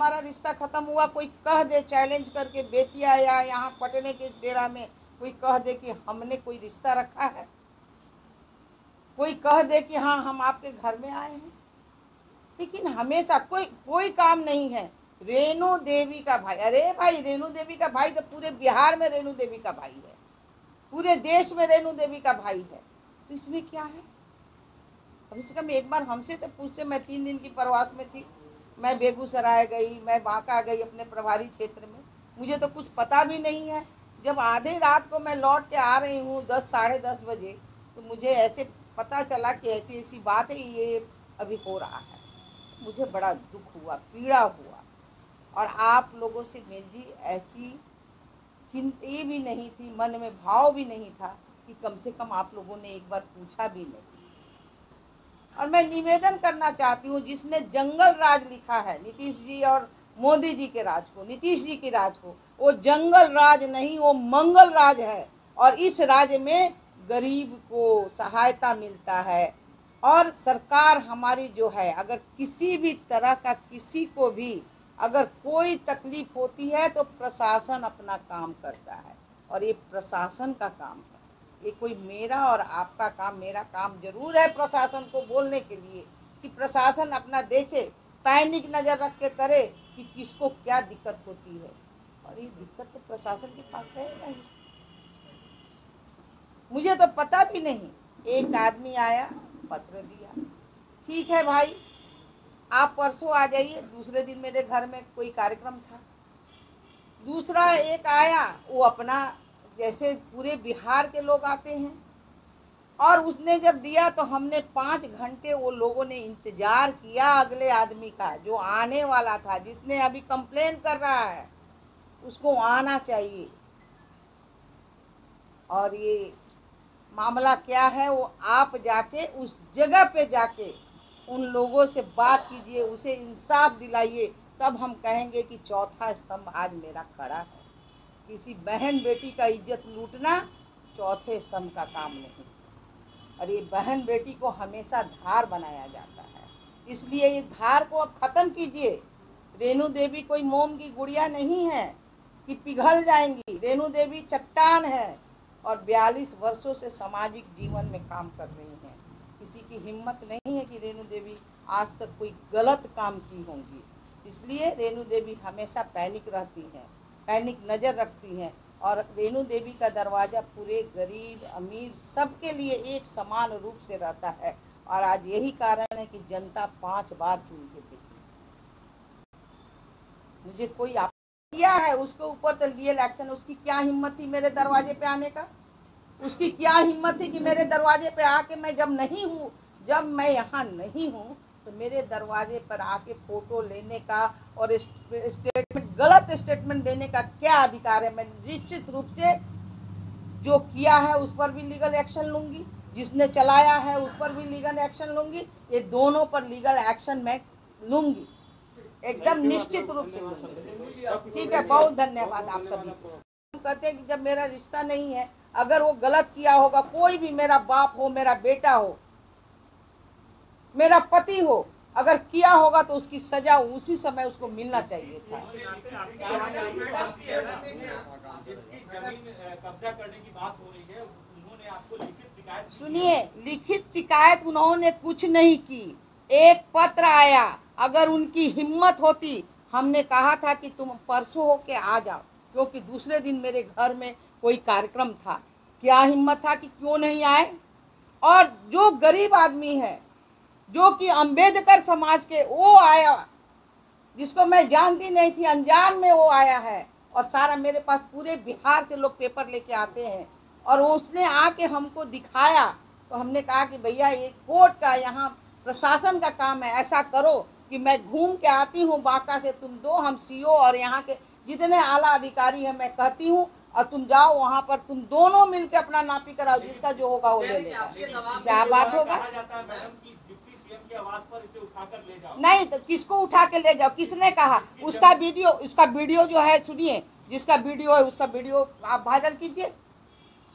हमारा रिश्ता ख़त्म हुआ, कोई कह दे चैलेंज करके बेतिया या यहाँ पटने के डेरा में कोई कह दे कि हमने कोई रिश्ता रखा है, कोई कह दे कि हाँ हम आपके घर में आए हैं, लेकिन हमेशा कोई काम नहीं है। रेणु देवी का भाई, अरे भाई रेणु देवी का भाई तो पूरे बिहार में रेणु देवी का भाई है, पूरे देश में रेणु देवी का भाई है, तो इसमें क्या है? कम से कम एक बार हमसे तो पूछते। मैं 3 दिन की प्रवास में थी, मैं बेगूसराय गई, मैं बांका गई अपने प्रभारी क्षेत्र में, मुझे तो कुछ पता भी नहीं है। जब आधे रात को मैं लौट के आ रही हूँ 10 साढ़े 10 बजे, तो मुझे ऐसे पता चला कि ऐसी ऐसी बात है, ये अभी हो रहा है। मुझे बड़ा दुख हुआ, पीड़ा हुआ, और आप लोगों से मेरी ऐसी चिंता भी नहीं थी, मन में भाव भी नहीं था कि कम से कम आप लोगों ने एक बार पूछा भी नहीं। और मैं निवेदन करना चाहती हूँ, जिसने जंगल राज लिखा है नीतीश जी और मोदी जी के राज को, नीतीश जी के राज को, वो जंगल राज नहीं, वो मंगल राज है। और इस राज में गरीब को सहायता मिलता है, और सरकार हमारी जो है, अगर किसी भी तरह का किसी को भी अगर कोई तकलीफ होती है तो प्रशासन अपना काम करता है, और ये प्रशासन का काम है। ये कोई मेरा और आपका काम, मेरा काम जरूर है प्रशासन को बोलने के लिए कि प्रशासन अपना देखे, पैनिक नज़र रख के करे कि किसको क्या दिक्कत होती है, और ये दिक्कत तो प्रशासन के पास है नहीं। मुझे तो पता भी नहीं, एक आदमी आया, पत्र दिया, ठीक है भाई आप परसों आ जाइए। दूसरे दिन मेरे घर में कोई कार्यक्रम था। दूसरा एक आया, वो अपना जैसे पूरे बिहार के लोग आते हैं, और उसने जब दिया तो हमने 5 घंटे वो लोगों ने इंतज़ार किया अगले आदमी का, जो आने वाला था, जिसने अभी कंप्लेन कर रहा है उसको आना चाहिए। और ये मामला क्या है, वो आप जाके उस जगह पे जाके उन लोगों से बात कीजिए, उसे इंसाफ दिलाइए, तब हम कहेंगे कि चौथा स्तंभ आज मेरा खड़ा है। किसी बहन बेटी का इज्जत लूटना चौथे स्तंभ का काम नहीं, और ये बहन बेटी को हमेशा धार बनाया जाता है, इसलिए ये धार को अब ख़त्म कीजिए। रेणु देवी कोई मोम की गुड़िया नहीं है कि पिघल जाएंगी। रेणु देवी चट्टान है, और 42 वर्षों से सामाजिक जीवन में काम कर रही हैं। किसी की हिम्मत नहीं है कि रेणु देवी आज तक कोई गलत काम की होंगी, इसलिए रेणु देवी हमेशा पैनिक रहती हैं, पैनिक नज़र रखती हैं। और रेणु देवी का दरवाज़ा पूरे गरीब अमीर सबके लिए एक समान रूप से रहता है, और आज यही कारण है कि जनता 5 बार चुन के देखी। मुझे कोई किया है उसके ऊपर तो लीगल एक्शन। उसकी क्या हिम्मत थी मेरे दरवाजे पे आने का? उसकी क्या हिम्मत थी कि मेरे दरवाजे पे आके, मैं जब नहीं हूँ, जब मैं यहाँ नहीं हूँ, तो मेरे दरवाजे पर आके फ़ोटो लेने का और स्टेटमेंट, गलत स्टेटमेंट देने का क्या अधिकार है? मैं निश्चित रूप से जो किया है उस पर भी लीगल एक्शन लूँगी, जिसने चलाया है उस पर भी लीगल एक्शन लूँगी, ये दोनों पर लीगल एक्शन मैं लूँगी, एकदम निश्चित रूप से लूँगी। ठीक है, बहुत धन्यवाद आप सभी को। कहते हैं कि जब मेरा रिश्ता नहीं है, अगर वो गलत किया होगा, कोई भी, मेरा बाप हो, मेरा बेटा हो, मेरा पति हो, अगर किया होगा तो उसकी सजा उसी समय उसको मिलना चाहिए था। कब्जा करने की बात हो रही है, उन्होंने आपको लिखित शिकायत? सुनिए, लिखित शिकायत उन्होंने कुछ नहीं की, एक पत्र आया। अगर उनकी हिम्मत होती, हमने कहा था कि तुम परसों होके आ जाओ, क्योंकि दूसरे दिन मेरे घर में कोई कार्यक्रम था। क्या हिम्मत था कि क्यों नहीं आए? और जो गरीब आदमी है, जो कि अंबेडकर समाज के, वो आया, जिसको मैं जानती नहीं थी, अनजान में वो आया है। और सारा मेरे पास पूरे बिहार से लोग पेपर लेके आते हैं, और उसने आके हमको दिखाया, तो हमने कहा कि भैया ये कोर्ट का, यहाँ प्रशासन का काम है, ऐसा करो कि मैं घूम के आती हूँ बांका से, तुम दो, हम सीओ और यहाँ के जितने आला अधिकारी हैं मैं कहती हूँ, और तुम जाओ वहाँ पर, तुम दोनों मिलकर अपना नापी कराओ, जिसका जो होगा वो ले लेगा। क्या बात होगा? आवाज पर इसे उठाकर ले जाओ। नहीं तो किसको उठा के ले जाओ? किसने कहा? उसका वीडियो जो है, सुनिए, जिसका वीडियो है उसका वीडियो आप वायरल कीजिए।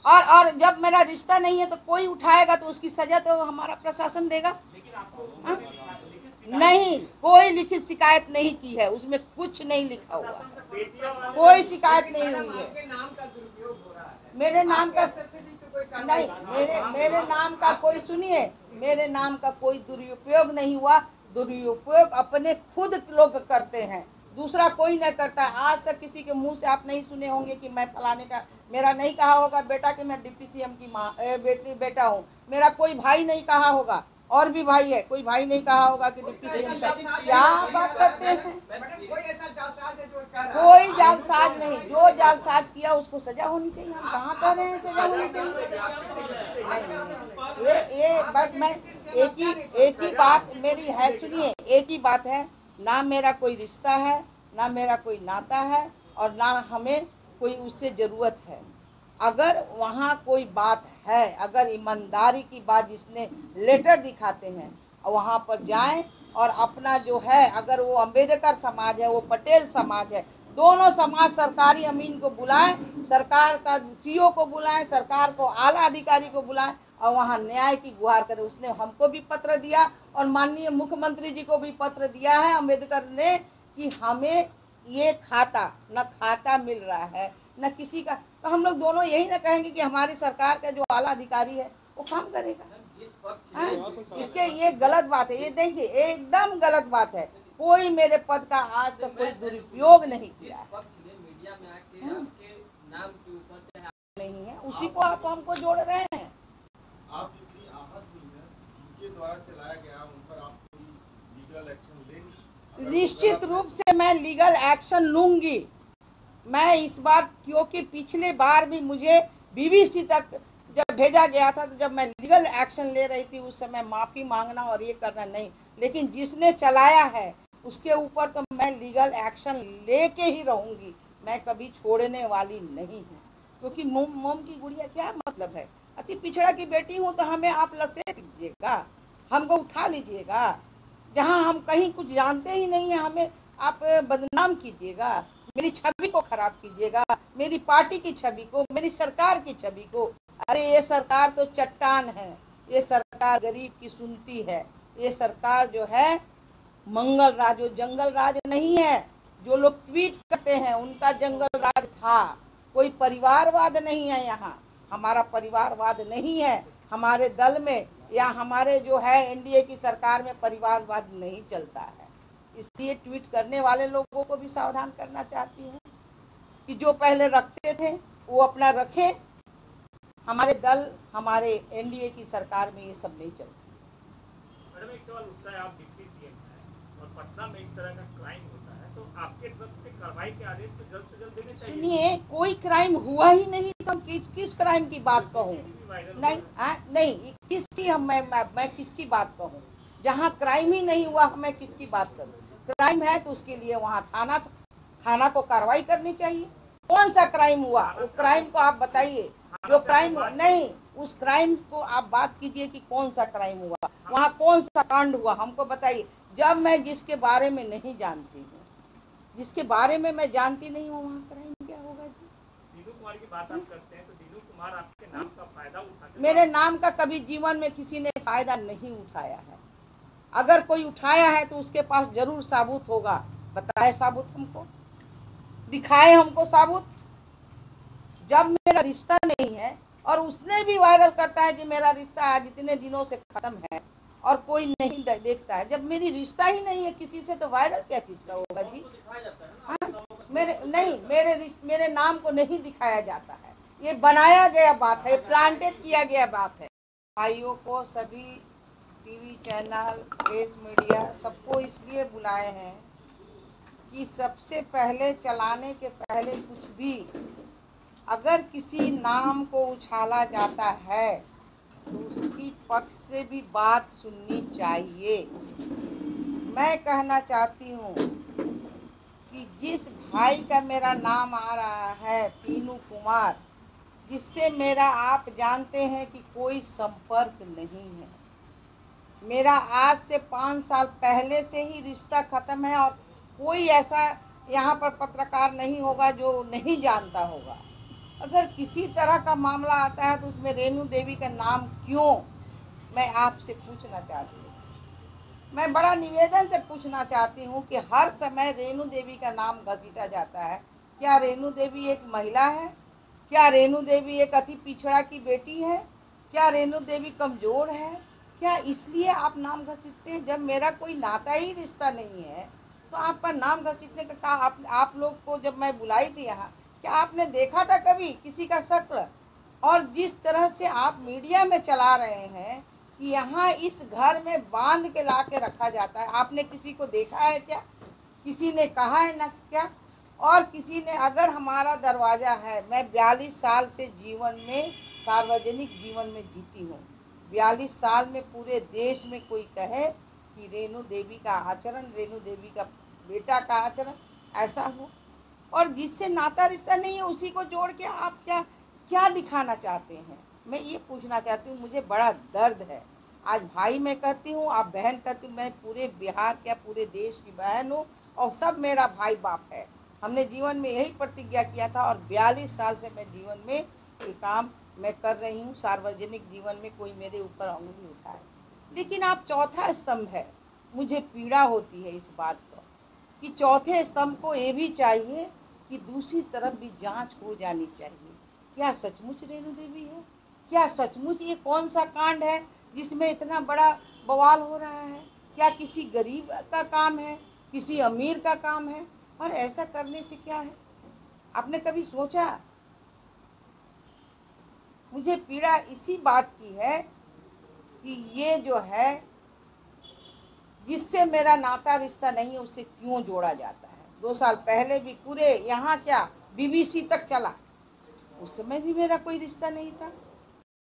और जब मेरा रिश्ता नहीं है तो कोई उठाएगा तो उसकी सजा तो हमारा प्रशासन देगा। लेकिन आपको नहीं, कोई लिखित शिकायत नहीं की है, उसमें कुछ नहीं लिखा हुआ है, कोई शिकायत नहीं हुई है। मेरे नाम का नहीं, मेरे नाम का कोई, सुनिए, मेरे नाम का कोई दुरुपयोग नहीं हुआ। दुरुपयोग अपने खुद लोग करते हैं, दूसरा कोई नहीं करता। आज तक किसी के मुंह से आप नहीं सुने होंगे कि मैं फलाने का, मेरा नहीं कहा होगा बेटा कि मैं डिप्टी सीएम की माँ बेटा हूँ। मेरा कोई भाई नहीं कहा होगा, और भी भाई है, कोई भाई नहीं कहा होगा कि डिप्टी सीएम का। क्या बात करते हैं? कोई जालसाज नहीं, जो जालसाज किया उसको सजा होनी चाहिए। हम कहाँ कह रहे हैं सजा होनी चाहिए? नहीं, ये बस मैं एक ही बात मेरी है, सुनिए, एक ही बात है, ना मेरा कोई रिश्ता है, ना मेरा कोई नाता है, और ना हमें कोई उससे ज़रूरत है। अगर वहाँ कोई बात है, अगर ईमानदारी की बात जिसने लेटर दिखाते हैं, वहाँ पर जाएं और अपना जो है, अगर वो अम्बेडकर समाज है, वो पटेल समाज है, दोनों समाज सरकारी अमीन को बुलाएं, सरकार का सीओ को बुलाएं, सरकार को आला अधिकारी को बुलाएं और वहाँ न्याय की गुहार करें। उसने हमको भी पत्र दिया और माननीय मुख्यमंत्री जी को भी पत्र दिया है अम्बेडकर ने कि हमें ये खाता मिल रहा है न किसी का। तो हम लोग दोनों यही ना कहेंगे कि हमारी सरकार का जो आला अधिकारी है वो काम करेगा? इसके ये गलत बात है, ये देखिए एकदम गलत बात है। कोई मेरे पद का आज तक कोई दुरुपयोग नहीं किया है, नहीं है, उसी को आप हमको जोड़ रहे हैं। आप जितनी आहत हुई हैं, उनके द्वारा चलाया गया, उन पर आप कोई लीगल एक्शन लेंगे? निश्चित रूप से मैं लीगल एक्शन लूंगी। मैं इस बार, क्योंकि पिछले बार भी मुझे बीबीसी तक जब भेजा गया था, तो जब मैं लीगल एक्शन ले रही थी उस समय माफ़ी मांगना और ये करना नहीं, लेकिन जिसने चलाया है उसके ऊपर तो मैं लीगल एक्शन लेके ही रहूँगी। मैं कभी छोड़ने वाली नहीं हूँ, क्योंकि मोम की गुड़िया क्या मतलब है? अति पिछड़ा की बेटी हूँ तो हमें आप लसेट लीजिएगा, हमको उठा लीजिएगा। जहाँ हम कहीं कुछ जानते ही नहीं है, हमें आप बदनाम कीजिएगा, मेरी छवि को खराब कीजिएगा, मेरी पार्टी की छवि को, मेरी सरकार की छवि को। अरे ये सरकार तो चट्टान है, ये सरकार गरीब की सुनती है, ये सरकार जो है मंगल राज, वो जंगल राज नहीं है। जो लोग ट्वीट करते हैं उनका जंगल राज था, कोई परिवारवाद नहीं है यहाँ। हमारा परिवारवाद नहीं है, हमारे दल में या हमारे जो है एनडीए की सरकार में परिवारवाद नहीं चलता है। इसलिए ट्वीट करने वाले लोगों को भी सावधान करना चाहती हूँ कि जो पहले रखते थे वो अपना रखें। हमारे दल, हमारे एनडीए की सरकार में ये सब नहीं चलता। मैडम एक सवाल उठता है, आप डिप्टी सीएम हैं और पटना में इस तरह का क्राइम होता है, तो आपके तरफ से कार्रवाई के आदेश तो जल्द से जल्द देने चाहिए। सुनिए, कोई क्राइम हुआ ही नहीं तो किस क्राइम की बात कहूँ? नहीं, किसकी मैं किसकी बात कहूँ? जहाँ क्राइम ही नहीं हुआ मैं किसकी बात करूँ? क्राइम है तो उसके लिए वहाँ थाना को कार्रवाई करनी चाहिए। कौन सा क्राइम हुआ? वो क्राइम को आप बताइए। जो क्राइम नहीं, उस क्राइम को आप बात कीजिए कि कौन सा क्राइम हुआ, वहाँ कौन सा कांड हुआ, हमको बताइए। जब मैं जिसके बारे में नहीं जानती हूँ, जिसके बारे में मैं जानती नहीं हूँ, वहाँ क्राइम क्या होगा जी? दीनू कुमार की बात आप करते हैं, तो दीनू कुमार आपके नाम का फायदा उठाते? मेरे नाम का कभी जीवन में किसी ने फायदा नहीं उठाया है। अगर कोई उठाया है तो उसके पास जरूर साबुत होगा। बताए साबुत, हमको दिखाए, हमको साबुत। जब मेरा रिश्ता नहीं है और उसने भी वायरल करता है कि मेरा रिश्ता आज इतने दिनों से खत्म है और कोई नहीं देखता है, जब मेरी रिश्ता ही नहीं है किसी से, तो वायरल क्या चीज का होगा जी? हाँ, मेरे नाम को नहीं दिखाया जाता है, ये बनाया गया बात है, प्लांटेड किया गया बात है। भाइयों को, सभी टीवी चैनल, प्रेस मीडिया, सबको इसलिए बुलाए हैं कि सबसे पहले, चलाने के पहले कुछ भी अगर किसी नाम को उछाला जाता है तो उसकी पक्ष से भी बात सुननी चाहिए। मैं कहना चाहती हूँ कि जिस भाई का मेरा नाम आ रहा है, पीनू कुमार, जिससे मेरा आप जानते हैं कि कोई संपर्क नहीं है, मेरा आज से 5 साल पहले से ही रिश्ता ख़त्म है और कोई ऐसा यहाँ पर पत्रकार नहीं होगा जो नहीं जानता होगा। अगर किसी तरह का मामला आता है तो उसमें रेणु देवी का नाम क्यों, मैं आपसे पूछना चाहती हूँ। मैं बड़ा निवेदन से पूछना चाहती हूँ कि हर समय रेणु देवी का नाम घसीटा जाता है। क्या रेणु देवी एक महिला है? क्या रेणु देवी एक अति पिछड़ा की बेटी है? क्या रेणु देवी कमज़ोर है? क्या इसलिए आप नाम घसीटते हैं? जब मेरा कोई नाता ही रिश्ता नहीं है तो आपका नाम घसीटने का कहा। आप लोग को जब मैं बुलाई थी यहाँ, क्या आपने देखा था कभी किसी का शक्ल? और जिस तरह से आप मीडिया में चला रहे हैं कि यहाँ इस घर में बांध के ला के रखा जाता है, आपने किसी को देखा है क्या? किसी ने कहा है ना क्या? और किसी ने, अगर हमारा दरवाज़ा है, मैं 42 साल से जीवन में, सार्वजनिक जीवन में जीती हूँ। 42 साल में पूरे देश में कोई कहे कि रेणु देवी का आचरण, रेणु देवी का बेटा का आचरण ऐसा हो, और जिससे नाता रिश्ता नहीं है उसी को जोड़ के आप क्या दिखाना चाहते हैं? मैं ये पूछना चाहती हूँ। मुझे बड़ा दर्द है। आज भाई मैं कहती हूँ, आप बहन कहती हूँ। मैं पूरे बिहार क्या पूरे देश की बहन हूँ और सब मेरा भाई बाप है। हमने जीवन में यही प्रतिज्ञा किया था और 42 साल से मैं जीवन में ये काम मैं कर रही हूँ। सार्वजनिक जीवन में कोई मेरे ऊपर अंगुली उठाए, लेकिन आप चौथा स्तंभ है। मुझे पीड़ा होती है इस बात को कि चौथे स्तंभ को ये भी चाहिए कि दूसरी तरफ भी जांच हो जानी चाहिए। क्या सचमुच रेणु देवी है? क्या सचमुच ये कौन सा कांड है जिसमें इतना बड़ा बवाल हो रहा है? क्या किसी गरीब का काम है, किसी अमीर का काम है? और ऐसा करने से क्या है? आपने कभी सोचा? मुझे पीड़ा इसी बात की है कि ये जो है, जिससे मेरा नाता रिश्ता नहीं है उससे क्यों जोड़ा जाता है। 2 साल पहले भी पूरे यहाँ क्या BBC तक चला, उस समय भी मेरा कोई रिश्ता नहीं था।